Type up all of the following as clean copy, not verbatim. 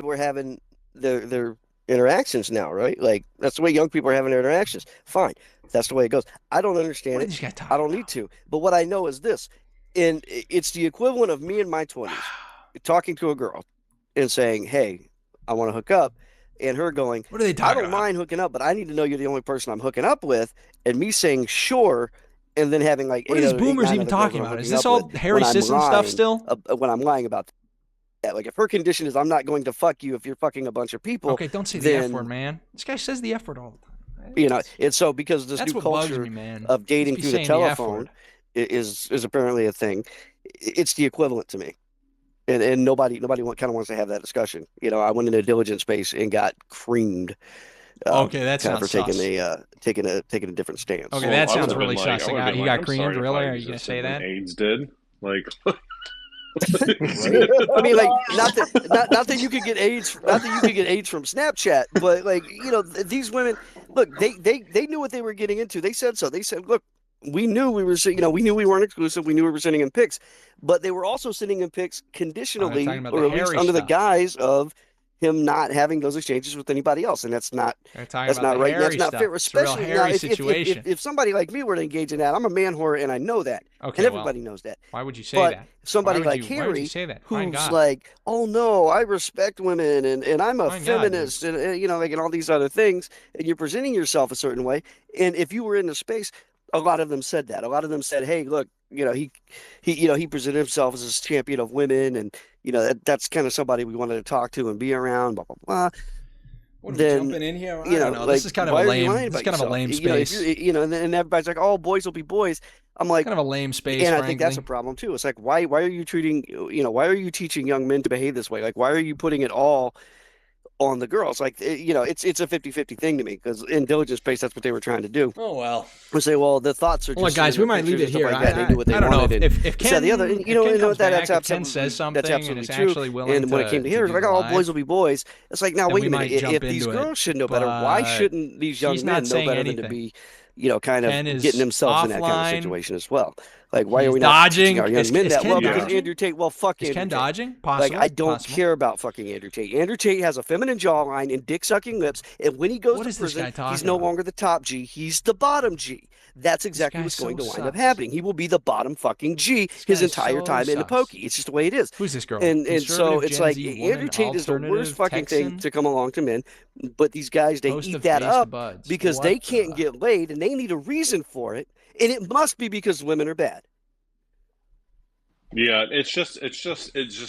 we're having their interactions now, right? Like that's the way young people are having their interactions. Fine, that's the way it goes. I don't What understand is it. this guy I talking don't about? need to. But what I know is this, and it's the equivalent of me in my 20s talking to a girl and saying, "Hey, I want to hook up," and her going, What are they "I talking don't about? mind hooking up, but I need to know you're the only person I'm hooking up with," and me saying, "Sure." And then having like What are these eight, boomers nine even other girls talking that I'm about? Is hooking this up with all Harry Sisson stuff still? when I'm lying about that. Like if her condition is I'm not going to fuck you if you're fucking a bunch of people, Okay, don't say the F word, then man. This guy says the F word all the time. it's so because this That's new what bugs me, culture man. of Just dating be through the saying the F telephone word. is apparently a thing. It's the equivalent to me. And nobody kind of wants to have that discussion. I went into diligence space and got creamed, Okay, that kind of sounds for taking sus. a different Okay, stance. Well, that I would sounds have been really like, sus. I would have been He like, got I'm creamed, sorry if really? I Are you gonna say existed when that? AIDS did. Like, Right? I mean, like, not that you could get AIDS, not that you could get AIDS from Snapchat, but like, these women, look, they knew what they were getting into. They said so. They said, look, we knew we knew we weren't exclusive. We knew we were sending in pics, but they were also sending in pics Oh, they're talking conditionally, about the or at least hairy under the stuff. guise of him not having those exchanges with anybody else, and that's not They're talking that's about the not right, and that's hairy not stuff. fair. It's a real Especially now, hairy if situation. somebody like me were to engage in that, I'm a man whore, and I know that, and Okay, well, everybody knows that. why would you say But that? somebody like Why would you Harry, say that? Fine who's God. like, "Oh no, I respect women and I'm a Fine God, dude. feminist and like and all these other things," and you're presenting yourself a certain way. And if you were in the space, a lot of them said that. A lot of them said, "Hey, look, he presented himself as this champion of women, and that's kind of somebody we wanted to talk to and be around, blah blah blah." What are we Then jumping in here? I don't know. like, This is kind of a why are you lame. lying This is about kind of a yourself? lame If you're, space. and everybody's like, "Oh, boys will be boys." I'm like, Kind of a lame space, and I think that's a frankly. problem too. It's like, why are you why are you teaching young men to behave this way? Like, why are you putting it all on the girls? Like, it's a 50-50 thing to me because in diligence space, that's what they were trying to do. Oh well. We say, well, the thoughts are Well, look, just sitting guys, in we their might leave pictures it and stuff here. like that. And they knew what they I don't know wanted. And if this, that, the other, Ken and if Ken what comes that back, if Ken says that's something and absolutely is true. actually willing And when it came to to here, it's do like, the oh, boys live, will be boys. It's like, now then wait we a minute. might jump If these into it. girls should know better, why But shouldn't these he's young not men know saying better than to anything. be, kind of Ken getting is themselves in that kind of offline. situation as well? Like, why are He's we not teaching dodging. our young men Is that? Ken Well, because yeah. dodging? Andrew Tate, well, fuck Is Andrew Ken Tate. dodging? Like, I Possible. don't Possible. care about fucking Andrew Tate. Andrew Tate has a feminine jawline and dick sucking lips. And when he goes What to is this prison, guy he's talking no about? longer the top G. He's the bottom G. That's This exactly guy's what's going so to wind up sus. happening. He will be the bottom fucking G This his guy's entire so time in the sus. pokey. It's just the way it is. Who's this girl? And so Conservative it's Gen like Z Andrew woman, Tate is the worst alternative fucking thing Texan, to come along to men. But these guys, they host eat of that Face the up Buds. because they What can't the? get laid and they need a reason for it. And it must be because women are bad. Yeah, it's just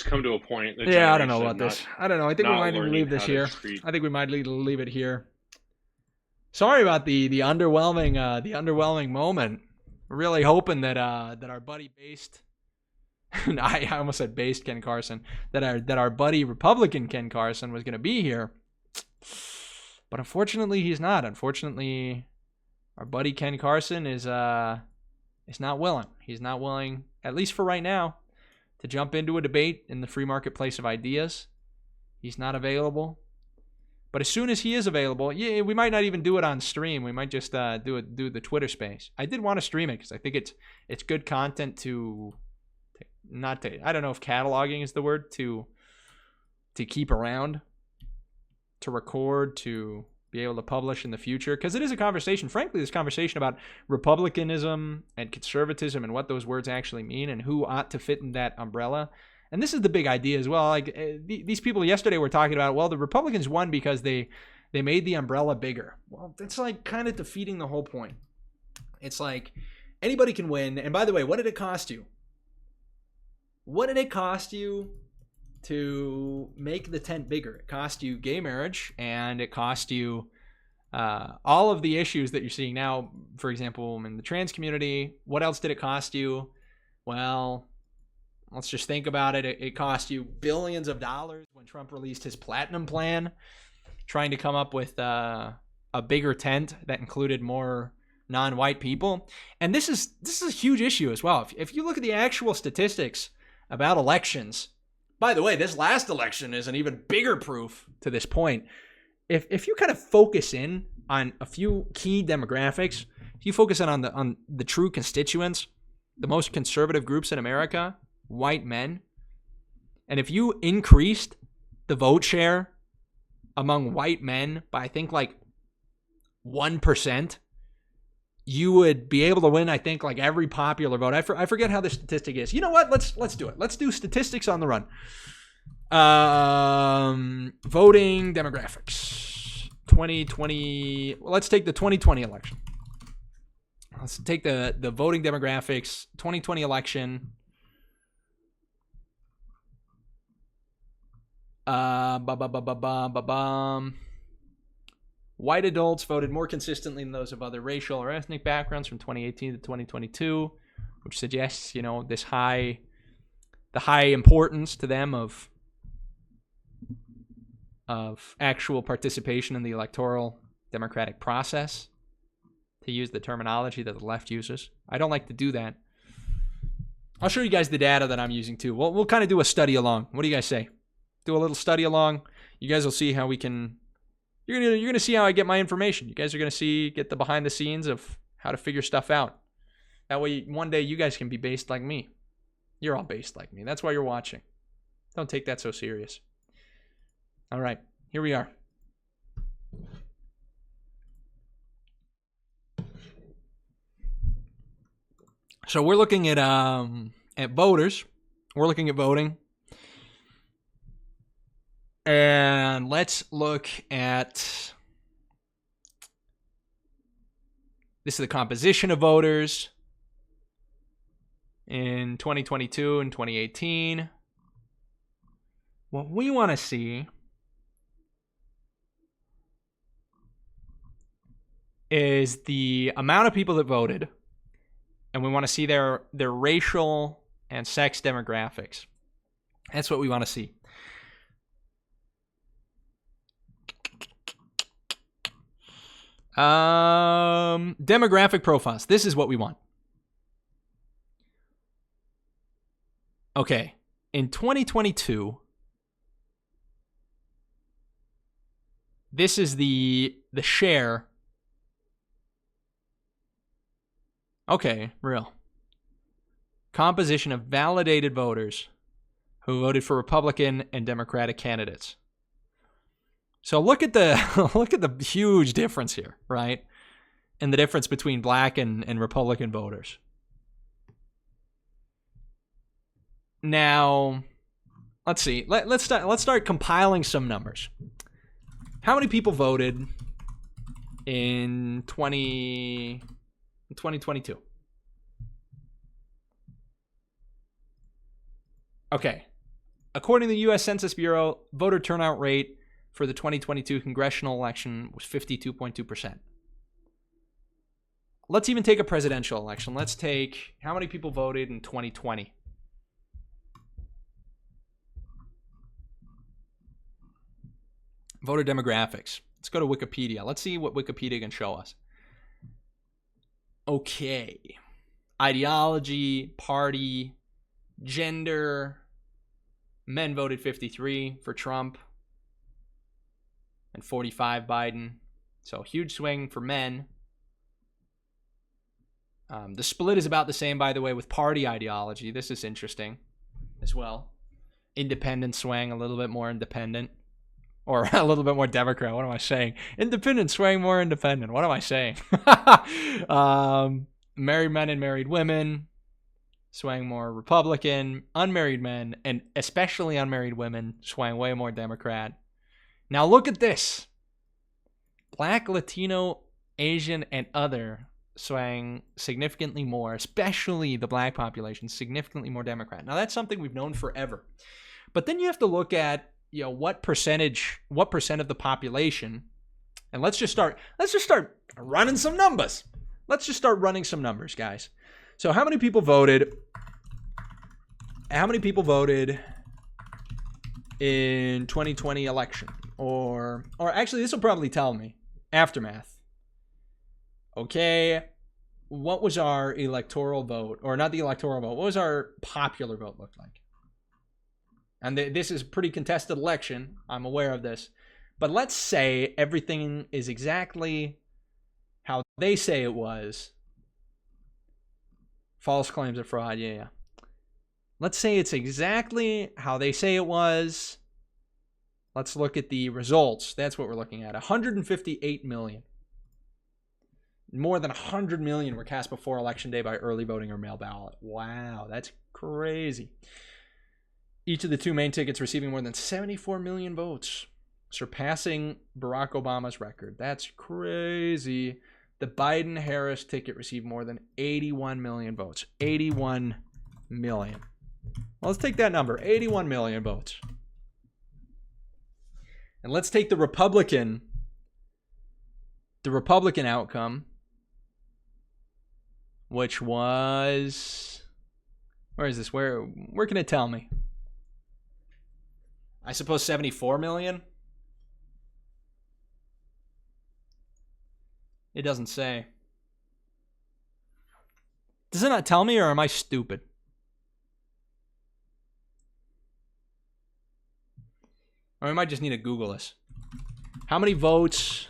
come to a point, the Yeah, I don't know generation of about this. I don't know. I think we not might need to learning leave this how to here. treat. I think we might need to leave it here. Sorry about the underwhelming moment. We're really hoping that that our buddy based I almost said based Ken Carson, that our buddy Republican Ken Carson was going to be here. But unfortunately he's not. Unfortunately, our buddy Ken Carson is not willing. He's not willing, at least for right now, to jump into a debate in the free marketplace of ideas. He's not available. But as soon as he is available, yeah, we might not even do it on stream. We might just do the Twitter space. I did want to stream it because I think it's good content to not to. I don't know if cataloging is the word to keep around, to record, to be able to publish in the future, because it is a conversation. Frankly, this conversation about republicanism and conservatism and what those words actually mean and who ought to fit in that umbrella. And this is the big idea as well. Like these people yesterday were talking about, well, the Republicans won because they made the umbrella bigger. Well, that's like kind of defeating the whole point. It's like anybody can win. And by the way, what did it cost you? What did it cost you to make the tent bigger? It cost you gay marriage, and it cost you all of the issues that you're seeing now, for example, in the trans community. What else did it cost you? Well, let's just think about it. It cost you billions of dollars when Trump released his platinum plan, trying to come up with a bigger tent that included more non-white people. And this is a huge issue as well. If you look at the actual statistics about elections, by the way, this last election is an even bigger proof to this point. If you kind of focus in on a few key demographics, if you focus in on the true constituents, the most conservative groups in America, white men, and if you increased the vote share among white men by I think like 1%, you would be able to win, I think, like every popular vote. I forget how the statistic is. You know what? Let's do it. Let's do statistics on the run. Voting demographics. 2020. Well, let's take the 2020 election. Let's take the voting demographics. 2020 election. White adults voted more consistently than those of other racial or ethnic backgrounds from 2018 to 2022, which suggests, the high importance to them of actual participation in the electoral democratic process, to use the terminology that the left uses. I don't like to do that. I'll show you guys the data that I'm using too. We'll kind of do a study along. What do you guys say? Do a little study along. You guys will see how we can. You're gonna see how I get my information. You guys are gonna get the behind the scenes of how to figure stuff out. That way, one day you guys can be based like me. You're all based like me. That's why you're watching. Don't take that so serious. All right, here we are. So we're looking at voters. We're looking at voting. And let's look at, this is the composition of voters in 2022 and 2018. What we want to see is the amount of people that voted, and we want to see their racial and sex demographics. That's what we want to see. Demographic profiles. This is what we want. Okay. In 2022, this is the share. Okay, real. Composition of validated voters who voted for Republican and Democratic candidates. So look at the huge difference here, right? And the difference between black and Republican voters. Now, let's see. Let's start compiling some numbers. How many people voted in 2022? Okay. According to the U.S. Census Bureau, voter turnout rate for the 2022 congressional election was 52.2%. Let's even take a presidential election. Let's take how many people voted in 2020. Voter demographics. Let's go to Wikipedia. Let's see what Wikipedia can show us. Okay. Ideology, party, gender. Men voted 53 for Trump and 45 Biden. So huge swing for men. The split is about the same, by the way, with party ideology. This is interesting as well. Independent swing, a little bit more independent. Or a little bit more Democrat. What am I saying? Independent swing, more independent. What am I saying? Married men and married women swang more Republican. Unmarried men, and especially unmarried women, swang way more Democrat. Now look at this. Black, Latino, Asian, and other swang significantly more, especially the black population, significantly more Democrat. Now that's something we've known forever. But then you have to look at, what percent of the population, and let's just start running some numbers. Let's just start running some numbers, guys. So how many people voted in 2020 election? Or actually, this will probably tell me. Aftermath. Okay, what was our electoral vote? Or not the electoral vote. What was our popular vote look like? And this is a pretty contested election. I'm aware of this. But let's say everything is exactly how they say it was. False claims of fraud, yeah. Let's say it's exactly how they say it was. Let's look at the results. That's what we're looking at. 158 million. More than 100 million were cast before Election Day by early voting or mail ballot. Wow, that's crazy. Each of the two main tickets receiving more than 74 million votes, surpassing Barack Obama's record. That's crazy. The Biden-Harris ticket received more than 81 million votes. 81 million. Well, let's take that number, 81 million votes. And let's take the Republican outcome, which was, where is this? Where can it tell me? I suppose 74 million? It doesn't say. Does it not tell me, or am I stupid? Or I might just need to Google this. How many votes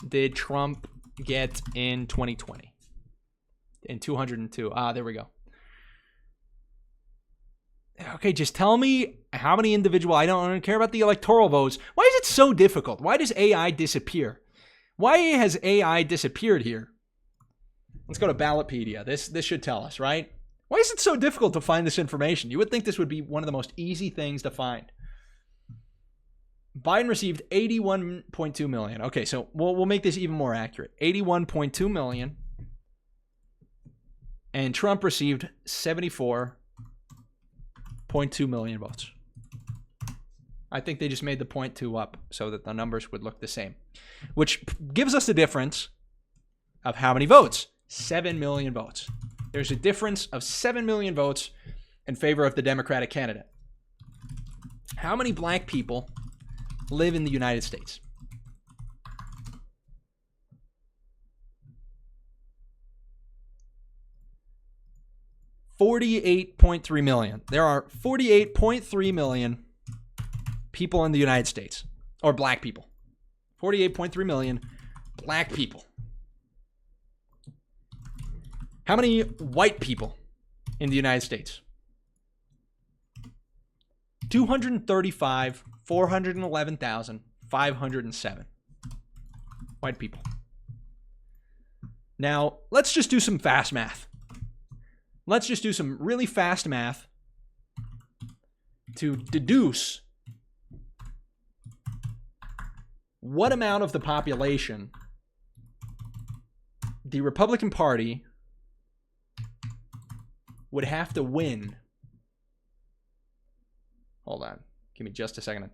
did Trump get in 2020? In 202. There we go. Okay, just tell me how many individual. I don't care about the electoral votes. Why is it so difficult? Why does AI disappear? Why has AI disappeared here? Let's go to Ballotpedia. This should tell us, right? Why is it so difficult to find this information? You would think this would be one of the most easy things to find. Biden received 81.2 million. Okay, so we'll make this even more accurate. 81.2 million. And Trump received 74.2 million votes. I think they just made the 0.2 up so that the numbers would look the same, which gives us a difference of how many votes? 7 million votes. There's a difference of 7 million votes in favor of the Democratic candidate. How many black people live in the United States? $48.3 million. There are 48.3 million people in the United States, or black people. 48.3 million black people. How many white people in the United States? 411,507 white people. Now, let's just do some fast math. Let's just do some really fast math to deduce what amount of the population the Republican Party would have to win. Hold on. Give me just a second.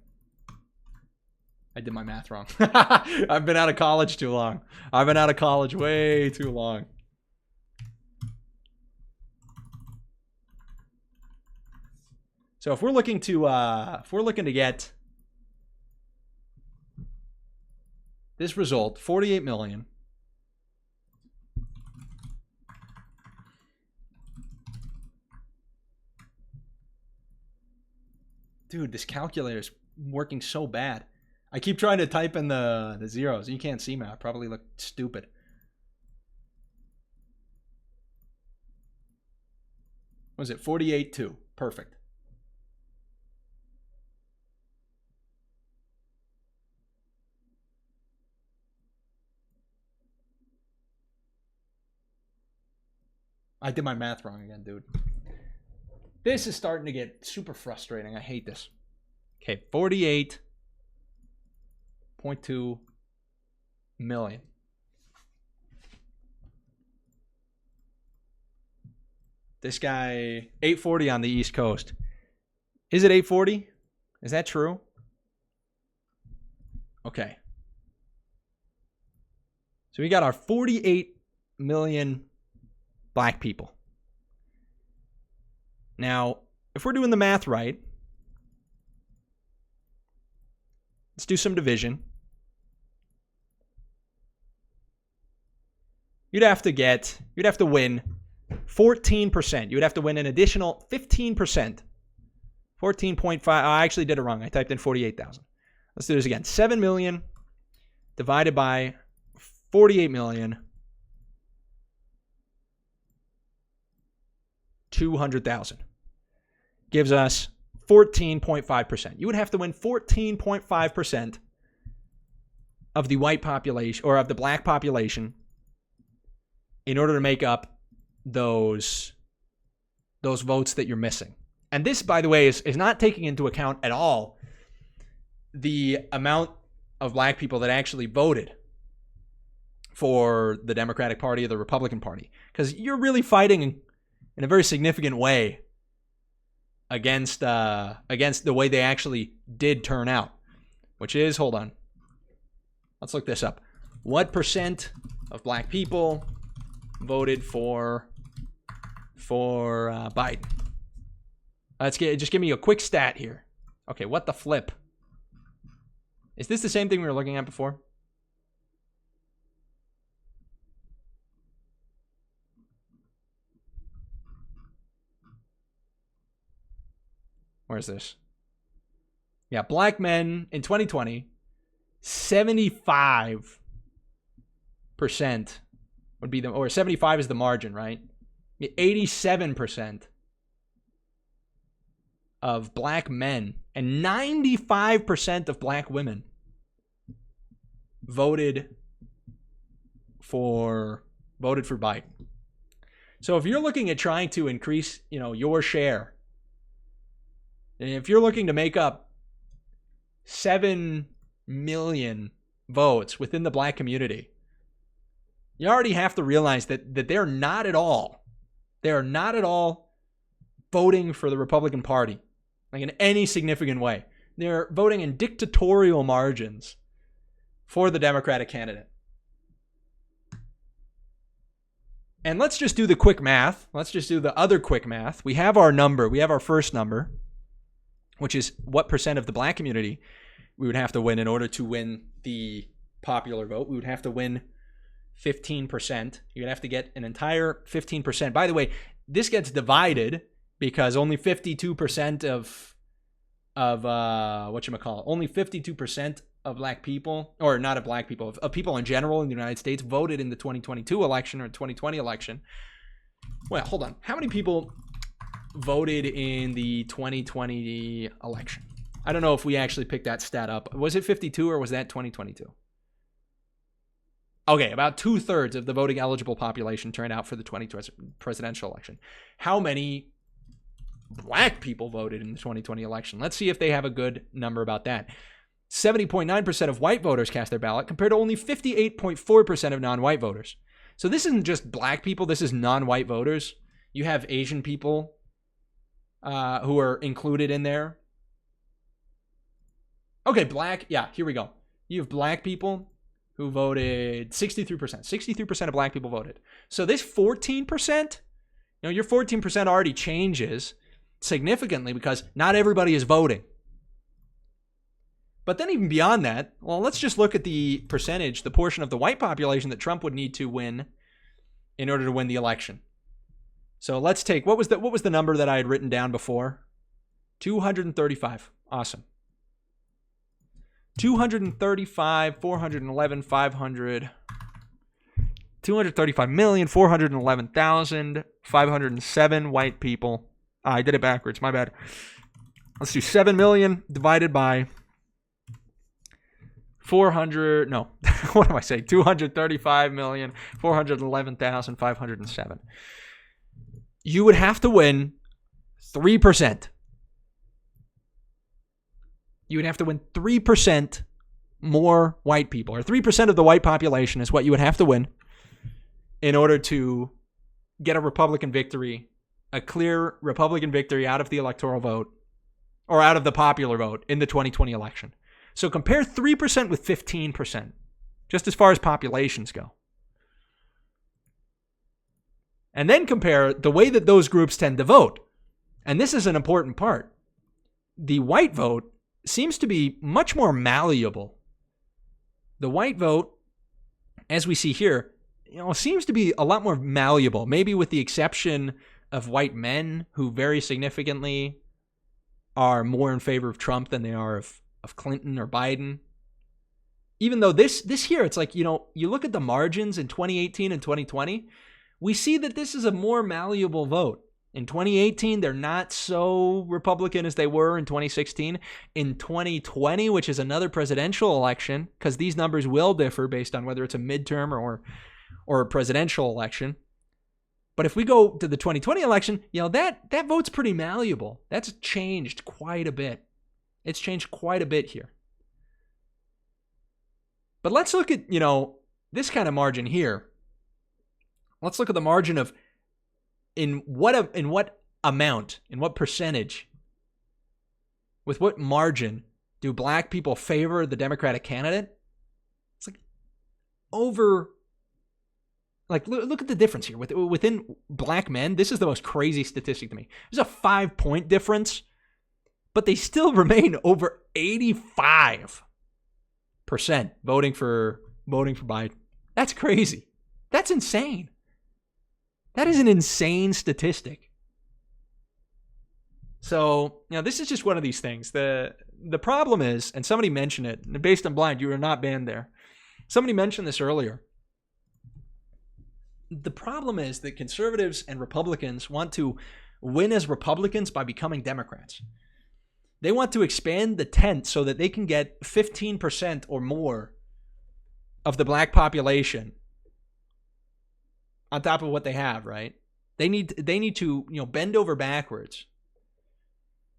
I did my math wrong. I've been out of college too long. I've been out of college way too long. So if we're looking to get this result, 48 million. Dude, this calculator is working so bad. I keep trying to type in the zeros. You can't see me. I probably look stupid. What was it? 48.2. Perfect. I did my math wrong again, dude. This is starting to get super frustrating. I hate this. Okay, 48.2 million. This guy, 840 on the East Coast. Is it 840? Is that true? Okay. So we got our 48 million black people. Now, if we're doing the math right, let's do some division. You'd have to win 14%. You would have to win an additional 15%. 14.5. I actually did it wrong. I typed in 48,000. Let's do this again. 7 million divided by 48 million. 200,000 gives us 14.5%. You would have to win 14.5% of the white population or of the black population in order to make up those votes that you're missing. And this, by the way, is not taking into account at all the amount of black people that actually voted for the Democratic Party or the Republican Party. Because you're really fighting in a very significant way against the way they actually did turn out. Which is, hold on. Let's look this up. What percent of black people voted for Biden? Just give me a quick stat here. Okay, what the flip? Is this the same thing we were looking at before? Where's this? Yeah, black men in 2020, 75% would be or 75 is the margin, right? 87% of black men and 95% of black women voted for Biden. So if you're looking at trying to increase, your share, and if you're looking to make up 7 million votes within the black community, you already have to realize that they're not at all voting for the Republican Party, like in any significant way. They're voting in dictatorial margins for the Democratic candidate. And let's just do the quick math. Let's just do the other quick math. We have our number. We have our first number, which is what percent of the black community we would have to win in order to win the popular vote. We would have to win 15%. You'd have to get an entire 15%. By the way, this gets divided because only 52% of only 52% of black people, or not of black people, of people in general in the United States voted in the 2022 election or 2020 election. Well, hold on. How many people voted in the 2020 election? I don't know if we actually picked that stat up. Was it 52 or was that 2022? Okay, about 2/3 of the voting eligible population turned out for the 2020 presidential election. How many black people voted in the 2020 election? Let's see if they have a good number about that. 70.9% of white voters cast their ballot compared to only 58.4% of non-white voters. So this isn't just black people, this is non-white voters. You have Asian people who are included in there. Okay, here we go. You have black people who voted 63%. 63% of black people voted. So this 14%, your 14% already changes significantly because not everybody is voting. But then even beyond that, well, let's just look at the percentage, the portion of the white population that Trump would need to win in order to win the election. So let's take, what was the number that I had written down before? 235. Awesome. 235, 411, 500. 235,411,507 white people. I did it backwards. My bad. Let's do 7 million divided by 400. No, what am I saying? 235,411,507. You would have to win 3%. You would have to win 3% more white people, or 3% of the white population is what you would have to win in order to get a Republican victory, a clear Republican victory out of the electoral vote, or out of the popular vote in the 2020 election. So compare 3% with 15%, just as far as populations go. And then compare the way that those groups tend to vote. And this is an important part. The white vote seems to be much more malleable. The white vote, as we see here, seems to be a lot more malleable, maybe with the exception of white men who very significantly are more in favor of Trump than they are of Clinton or Biden. Even though this here, it's like, you look at the margins in 2018 and 2020, we see that this is a more malleable vote. In 2018, they're not so Republican as they were in 2016. In 2020, which is another presidential election, because these numbers will differ based on whether it's a midterm or a presidential election. But if we go to the 2020 election, that vote's pretty malleable. That's changed quite a bit. It's changed quite a bit here. But let's look at, this kind of margin here. Let's look at the margin of in what amount, in what percentage, with what margin do black people favor the Democratic candidate? It's like over, like, look at the difference here. Within black men, this is the most crazy statistic to me. There's a 5-point difference, but they still remain over 85% voting for Biden. That's crazy. That's insane. That is an insane statistic. So, this is just one of these things. The problem is, and somebody mentioned it, and based on blind, you are not banned there. Somebody mentioned this earlier. The problem is that conservatives and Republicans want to win as Republicans by becoming Democrats. They want to expand the tent so that they can get 15% or more of the black population on top of what they have, right? They need to, bend over backwards.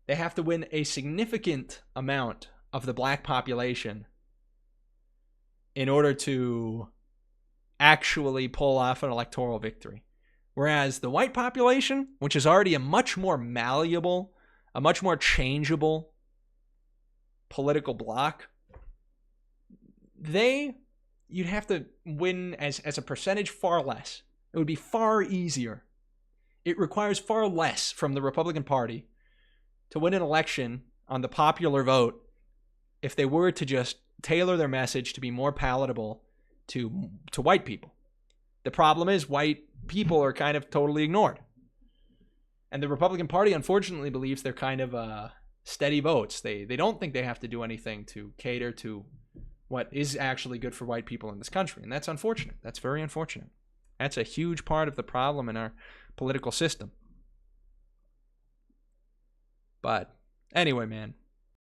They have to win a significant amount of the black population in order to actually pull off an electoral victory. Whereas the white population, which is already a much more malleable, a much more changeable political bloc, you'd have to win as a percentage far less. It would be far easier. It requires far less from the Republican Party to win an election on the popular vote if they were to just tailor their message to be more palatable to white people. The problem is white people are kind of totally ignored. And the Republican Party, unfortunately, believes they're kind of steady votes. They don't think they have to do anything to cater to what is actually good for white people in this country. And that's unfortunate. That's very unfortunate. That's a huge part of the problem in our political system. But anyway, man,